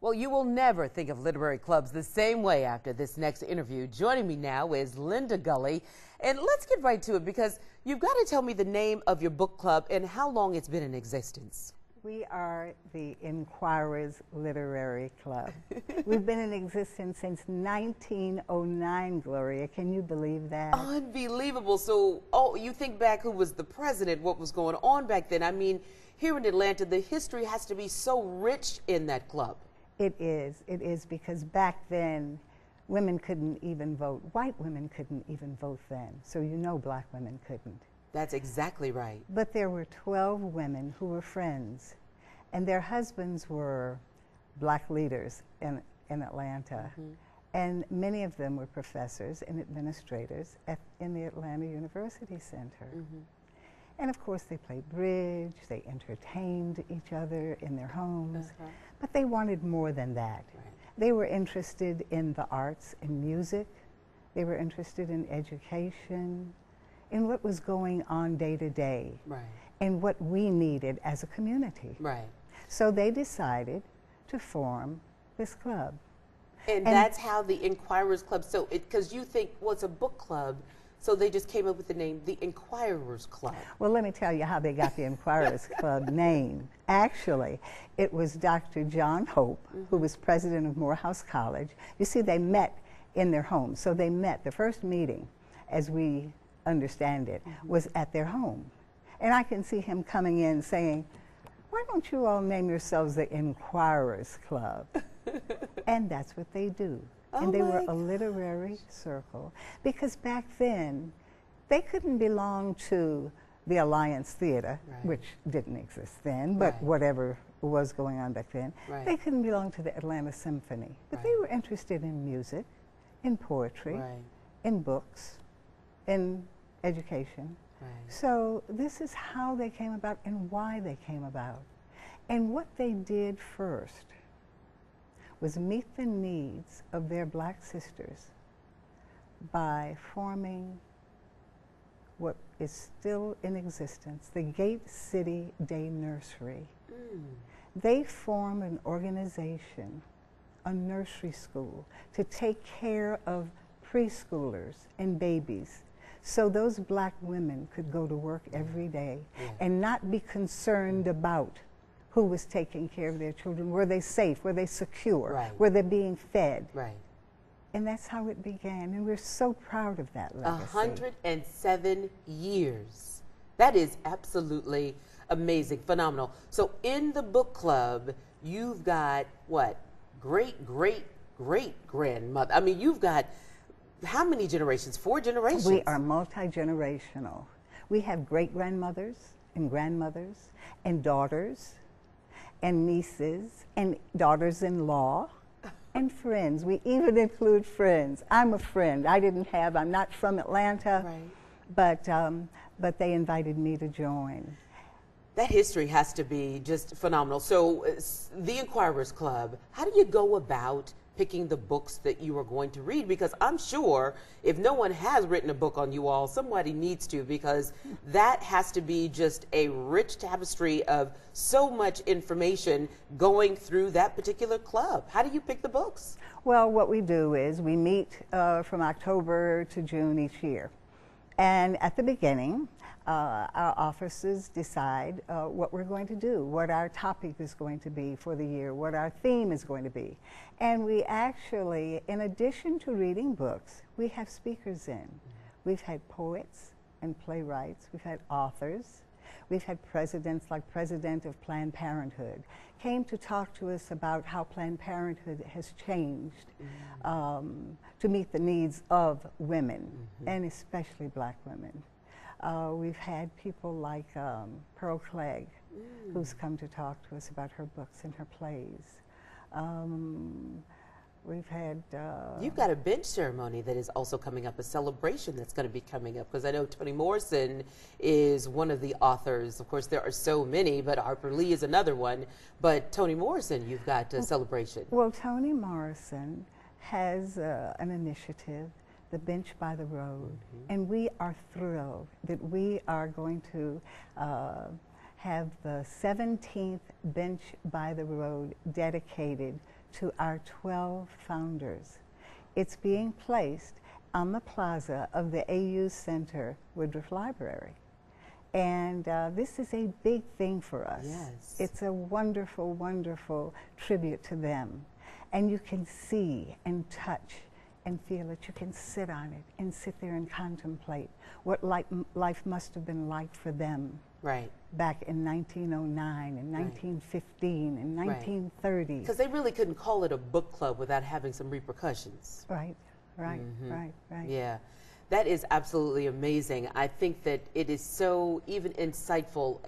Well, you will never think of literary clubs the same way after this next interview. Joining me now is Linda Gully. And let's get right to it because you've got to tell me the name of your book club and how long it's been in existence. We are the Inquirers Literary Club. We've been in existence since 1909, Gloria. Can you believe that? Unbelievable. So, you think back who was the president, what was going on back then. I mean, here in Atlanta, the history has to be so rich in that club. It is because back then, women couldn't even vote. White women couldn't even vote then. So you know black women couldn't. That's exactly right. But there were 12 women who were friends, and their husbands were black leaders in Atlanta. Mm-hmm. And many of them were professors and administrators in the Atlanta University Center. Mm-hmm. And of course, they played bridge, they entertained each other in their homes, but they wanted more than that. Right. They were interested in the arts and music, they were interested in education, in what was going on day to day, and what we needed as a community. Right. So they decided to form this club. And that's how the Inquirers Club, so because you think, well, it's a book club, so they just came up with the name, the Inquirers Club. Well, let me tell you how they got the Inquirers Club name. Actually, it was Dr. John Hope, who was president of Morehouse College. You see, they met in their home. So they met, the first meeting, as we understand it, was at their home. And I can see him coming in saying, why don't you all name yourselves the Inquirers Club? And that's what they do. And they were a literary circle because back then they couldn't belong to the Alliance Theater, which didn't exist then, but whatever was going on back then. They couldn't belong to the Atlanta Symphony, but they were interested in music, in poetry, in books, in education. So this is how they came about and why they came about. And what they did first was meet the needs of their black sisters by forming what is still in existence, the Gate City Day Nursery. They formed an organization, a nursery school, to take care of preschoolers and babies so those black women could go to work every day and not be concerned about who was taking care of their children. Were they safe? Were they secure? Were they being fed? And that's how it began, and we're so proud of that legacy. 107 years. That is absolutely amazing, phenomenal. So in the book club, you've got, what, great-great-great-grandmother. I mean, you've got how many generations? 4 generations? We are multi-generational. We have great-grandmothers and grandmothers and daughters and nieces and daughters-in-law and friends. We even include friends. I'm a friend. I'm not from Atlanta, but they invited me to join. That history has to be just phenomenal. So the Inquirers Club, how do you go about picking the books that you are going to read? Because I'm sure if no one has written a book on you all, somebody needs to, because that has to be just a rich tapestry of so much information going through that particular club. How do you pick the books? Well, what we do is we meet from October to June each year. And at the beginning, our officers decide what we're going to do, what our topic is going to be for the year, what our theme is going to be. And we actually, in addition to reading books, we have speakers in. We've had poets and playwrights, we've had authors, we've had presidents like President of Planned Parenthood came to talk to us about how Planned Parenthood has changed to meet the needs of women, and especially black women. We've had people like Pearl Clegg, who's come to talk to us about her books and her plays. We've had... You've got a bench ceremony that is also coming up, a celebration that's going to be coming up, because I know Toni Morrison is one of the authors. Of course, there are so many, but Harper Lee is another one. But Toni Morrison, you've got a celebration. Well, Toni Morrison has an initiative, the Bench by the Road, and we are thrilled that we are going to have the 17th Bench by the Road dedicated to our 12 founders. It's being placed on the plaza of the AU Center Woodruff Library. And this is a big thing for us. Yes. It's a wonderful, wonderful tribute to them. And you can see and touch and feel it. You can sit on it and sit there and contemplate what life must have been like for them. Right. Back in 1909 and 1915 and 1930. Because they really couldn't call it a book club without having some repercussions. Right, right, right. Yeah. That is absolutely amazing. I think that it is so even insightful.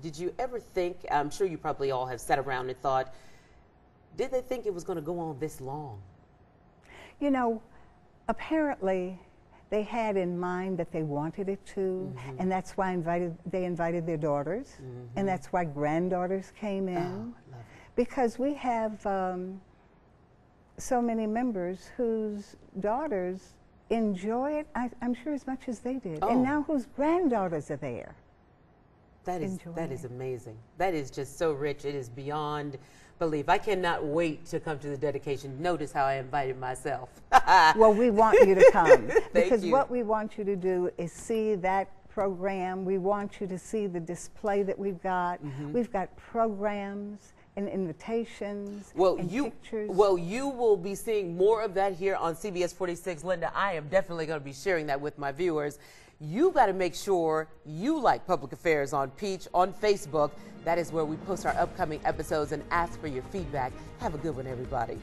Did you ever think, I'm sure you probably all have sat around and thought, did they think it was going to go on this long? You know, apparently they had in mind that they wanted it to, and that's why they invited their daughters, and that's why granddaughters came in. Oh, love it. Because we have so many members whose daughters enjoy it, I'm sure, as much as they did. Oh. And now whose granddaughters are there. That is amazing. That is just so rich. It is beyond belief. I cannot wait to come to the dedication. Notice how I invited myself. Well, we want you to come. Because you. what we want you to do is see that program. We want you to see the display that we've got. We've got programs and invitations and pictures. Well, you will be seeing more of that here on CBS 46. Linda, I am definitely going to be sharing that with my viewers. You got to make sure you like Public Affairs on Peach on Facebook. That is where we post our upcoming episodes and ask for your feedback. Have a good one, everybody.